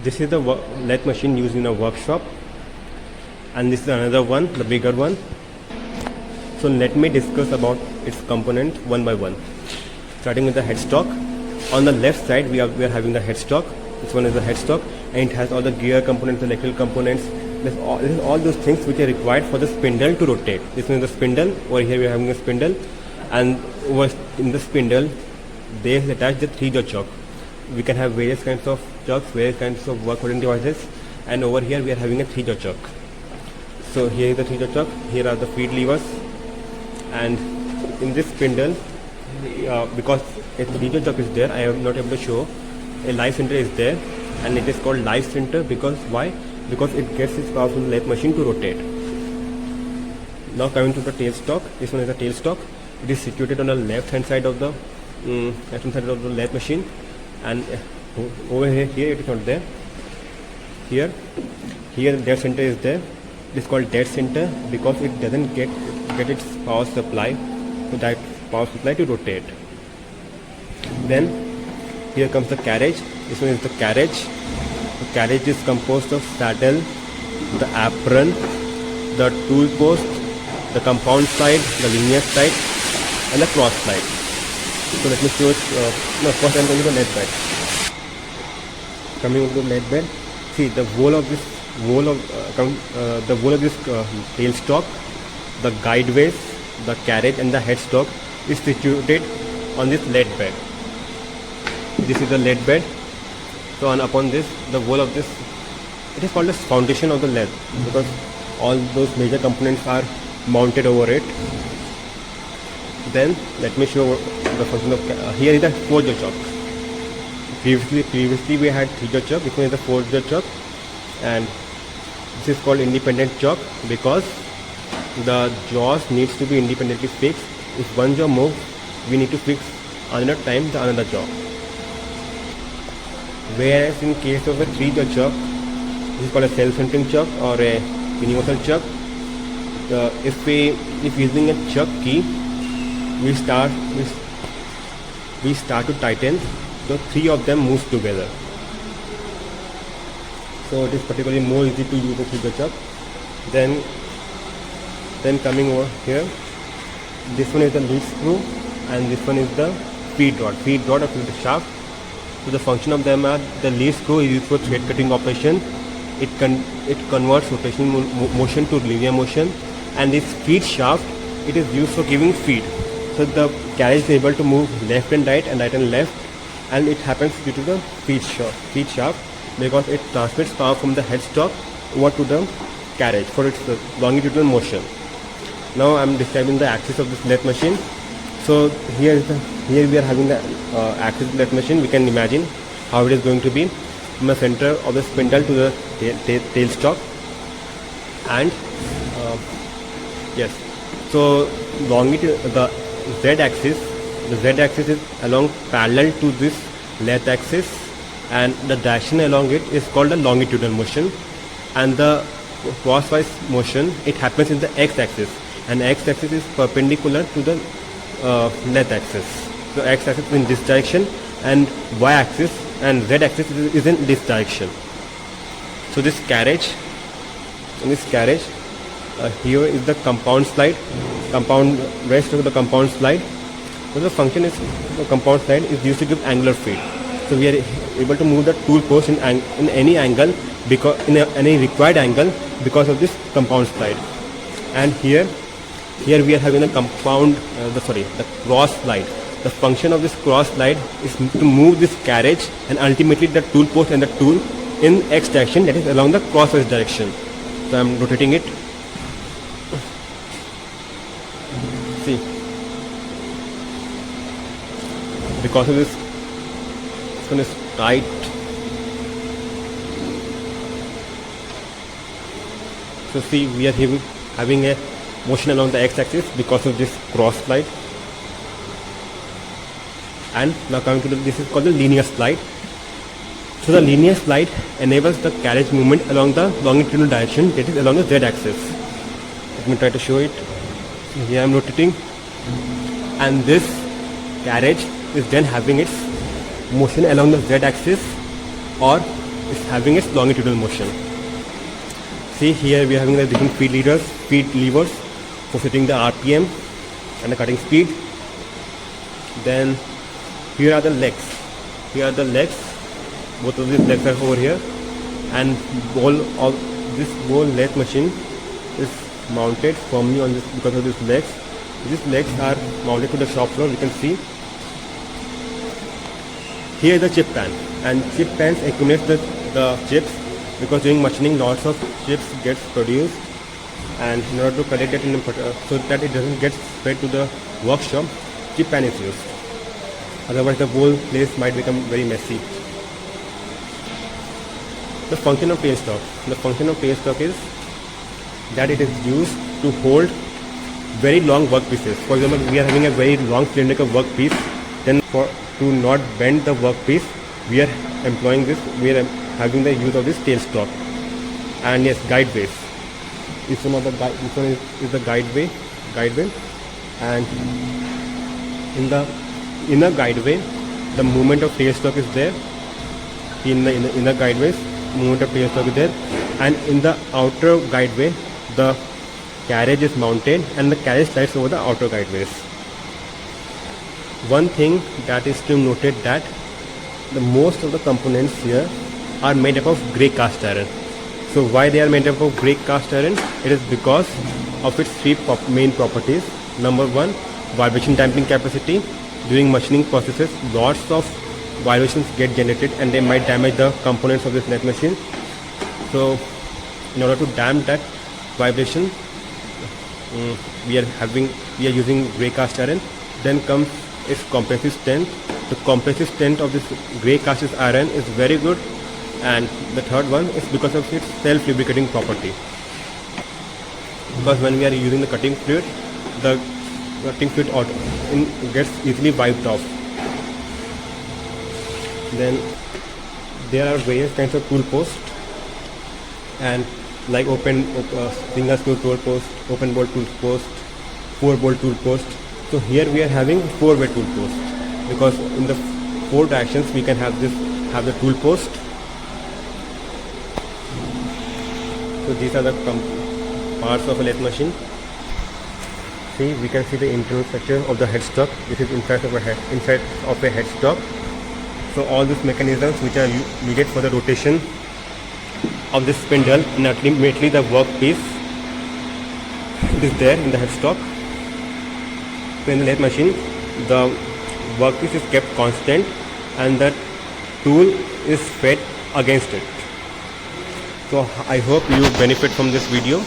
This is the lathe machine used in a workshop, and this is another one, the bigger one. So let me discuss about its components one by one. Starting with the headstock. On the left side we are having the headstock. This one is the headstock, and it has all the gear components, electrical components. This is all those things which are required for the spindle to rotate. This one is the spindle. Over here we are having a spindle, and over in the spindle they attach the 3-jaw chuck. We can have various kinds of chucks, various kinds of work holding devices, and over here we are having a 3-jaw chuck. So here is the 3-jaw chuck, here are the feed levers, and in this spindle, because a 3-jaw chuck is there, I am not able to show. A live center is there, and it is called live center because why? Because it gets its power from the lathe machine to rotate. Now coming to the tailstock, this one is the tailstock. It is situated on the left hand side of the lathe machine, and over here it is not there. Here the dead center is there. It is called dead center because it doesn't get its power supply to rotate. Then here comes the carriage. This one is the carriage. The carriage is composed of saddle, the apron, the tool post, the compound slide, the linear slide, and the cross slide. So let me show it. First I am going to the lathe bed. Coming to the lathe bed, see the whole of this tailstock, the guideways, the carriage, and the headstock is situated on this lathe bed. This is the lathe bed. So upon this, the whole of this, it is called the foundation of the lathe because all those major components are mounted over it. Then let me show the function of here is the 4-jaw chuck. Previously we had 3-jaw chuck. This one is the 4-jaw chuck, and this is called independent chuck because the jaws needs to be independently fixed. If one jaw moves, we need to fix another time the another jaw. Whereas in case of a 3-jaw chuck, this is called a self-centering chuck or a universal chuck. If using a chuck key, we start to tighten, so 3 of them moves together. So it is particularly more easy to use the 3-jaw chuck. Then coming over here, this one is the lead screw, and this one is the feed rod. Feed rod or feed shaft. So the function of them are the lead screw is used for thread cutting operation. It converts rotational motion to linear motion, and this feed shaft, it is used for giving feed. So the carriage is able to move left and right and left, and it happens due to the feed shaft because it transmits power from the headstock over to the carriage for its longitudinal motion. Now I am describing the axis of this lathe machine. So here we are having the axis of the lathe machine. We can imagine how it is going to be from the center of the spindle to the tailstock, and yes. So the z-axis is along parallel to this lathe axis, and the direction along it is called the longitudinal motion, and the crosswise motion, it happens in the x-axis, and x-axis is perpendicular to the lathe axis. So x-axis is in this direction, and y-axis and z-axis is in this direction. So this carriage, here is the compound slide, rest of the compound slide. So the function is the compound slide is used to give angular feed. So we are able to move the tool post in any angle, because in any required angle because of this compound slide. And here we are having the the cross slide. The function of this cross slide is to move this carriage and ultimately the tool post and the tool in x direction, that is along the crosswise direction. So I am rotating it. See, because of this one is tight. So see, we are having a motion along the x-axis because of this cross slide. And now coming to this is called the linear slide. So the linear slide enables the carriage movement along the longitudinal direction, that is along the z-axis. Let me try to show it. Here I am rotating, and this carriage is then having its motion along the z-axis, or is having its longitudinal motion. See here we are having the different speed levers for setting the RPM and the cutting speed. Then here are the legs. Here are the legs. Both of these legs are over here, and this whole lathe machine is mounted firmly on this because of these legs. These legs are mounted to the shop floor. You can see here is the chip pan, and chip pans accumulate the chips, because during machining lots of chips gets produced, and in order to collect it so that it doesn't get spread to the workshop, chip pan is used. Otherwise the whole place might become very messy. The function of tailstock. The function of tailstock is that it is used to hold very long workpieces. For example, we are having a very long cylindrical workpiece, then to not bend the workpiece, we are having the use of this tailstock. And yes, guideways. This one is the guideway, and in the inner guideway, the movement of tailstock is there. In the inner guideways, movement of tailstock is there, and in the outer guideway, the carriage is mounted, and the carriage slides over the outer guideways. One thing that is to noted that the most of the components here are made up of grey cast iron. So why they are made up of grey cast iron? It is because of its three main properties. Number one, vibration damping capacity. During machining processes, lots of vibrations get generated, and they might damage the components of this lathe machine. So in order to damp that vibration, we are using grey cast iron. Then comes its compressive strength. The compressive strength of this grey cast iron is very good, and the third one is because of its self-lubricating property. Because when we are using the cutting fluid, the cutting fluid gets easily wiped off. Then there are various kinds of tool posts, and like single screw tool post, open bolt tool post, 4-bolt tool post. So here we are having 4-way tool post, because in the 4 directions we can have the tool post. So these are the parts of a lathe machine. See, we can see the internal structure of the headstock. This is inside of a headstock. So all these mechanisms which are needed for the rotation of this spindle and ultimately the workpiece, it is there in the headstock. So in the lathe machine, the workpiece is kept constant and the tool is fed against it. So I hope you benefit from this video.